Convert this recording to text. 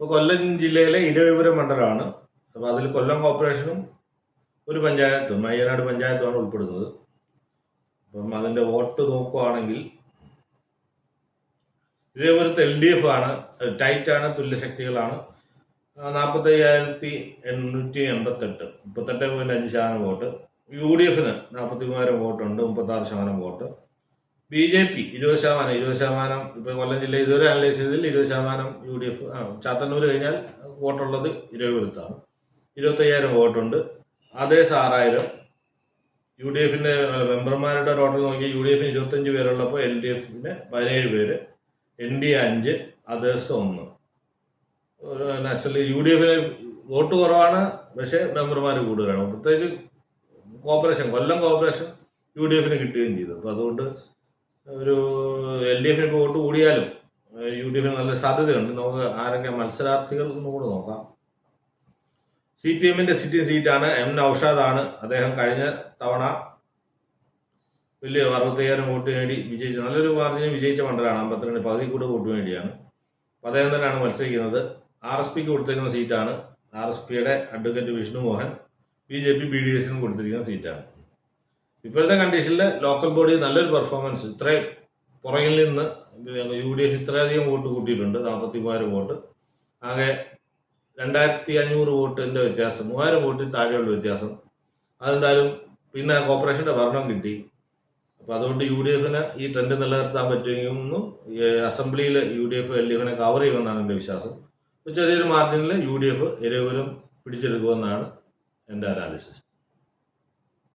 ഇപ്പോൾ കൊല്ലം ജില്ലയിലെ ഇരവിപുരം മണ്ഡലമാണ്. അപ്പോൾ അതിൽ കൊല്ലം കോർപ്പറേഷനും ഒരു പഞ്ചായത്തും മയ്യനാട് പഞ്ചായത്തുമാണ് ഉൾപ്പെടുന്നത്. അപ്പം അതിൻ്റെ വോട്ട് നോക്കുകയാണെങ്കിൽ ഇരവിപുരത്ത് LDF ആണ്, ടൈറ്റാണ്, തുല്യശക്തികളാണ്. 45,888 38.5% വോട്ട്. UDF 43,000 വോട്ടുണ്ട്, 36% vote. BJP 20%. ഇപ്പൊ കൊല്ലം ജില്ല ഇതുവരെ അനലൈസ് ചെയ്തതിൽ 20% UDF. ചാത്തന്നൂർ കഴിഞ്ഞാൽ വോട്ടുള്ളത് ഇരവിപുരത്താണ്. 25,000 വോട്ടുണ്ട്. അതേ 6,000 UDFന്റെ മെമ്പർമാരുടെ ടോട്ടൽ നോക്കി UDF 25 പേരുള്ളപ്പോൾ LDFന് 17 പേര്, NDA 5, അതേഴ്സ് 1. നാച്ചുറലി UDFന് വോട്ട് കുറവാണ്, പക്ഷെ മെമ്പർമാർ കൂടുതലാണ്. പ്രത്യേകിച്ച് കൊല്ലം കോർപ്പറേഷൻ UDFന് കിട്ടുകയും ചെയ്തു. അപ്പൊ അതുകൊണ്ട് ഒരു LDFന് ഇപ്പോൾ വോട്ട് കൂടിയാലും UDFന് നല്ല സാധ്യതയുണ്ട്. നമുക്ക് ആരൊക്കെ മത്സരാർത്ഥികൾ കൂടെ നോക്കാം. CPMന്റെ സിറ്റിംഗ് സീറ്റാണ്. M നൌഷാദാണ്. അദ്ദേഹം കഴിഞ്ഞ തവണ വലിയ 65,000 വോട്ട് നേടി വിജയിച്ചു, നല്ലൊരു മാർജിന് വിജയിച്ച മണ്ഡലമാണ്. 52 പകുതി കൂടെ വോട്ട് വേണ്ടിയാണ്. അദ്ദേഹം തന്നെയാണ് മത്സരിക്കുന്നത്. RSPക്ക് കൊടുത്തിരിക്കുന്ന സീറ്റാണ്. RSPയുടെ അഡ്വക്കേറ്റ് വിഷ്ണു മോഹൻ. BJP BDSന് കൊടുത്തിരിക്കുന്ന സീറ്റാണ്. ഇപ്പോഴത്തെ കണ്ടീഷനിൽ ലോക്കൽ ബോഡി നല്ലൊരു പെർഫോമൻസ്, ഇത്രയും പുറകിൽ നിന്ന് UDF ഇത്രയധികം വോട്ട് കൂട്ടിയിട്ടുണ്ട്. 43,000 വോട്ട്. ആകെ 2,500 വോട്ടിന്റെ വ്യത്യാസം, 3,000 വോട്ടിൽ താഴെയുള്ള വ്യത്യാസം. അതെന്തായാലും പിന്നെ കോർപ്പറേഷന്റെ ഭരണം കിട്ടി. അപ്പൊ അതുകൊണ്ട് UDFന് ഈ ട്രെൻഡ് നിലനിർത്താൻ പറ്റുമെന്നും അസംബ്ലിയിൽ UDF LDFനെ കവർ ചെയ്യുമെന്നാണ് എൻ്റെ വിശ്വാസം. ചെറിയൊരു മാർജിനിൽ UDF ഇരവിപുരം പിടിച്ചെടുക്കുമെന്നാണ് എൻ്റെ അനാലിസിസ്.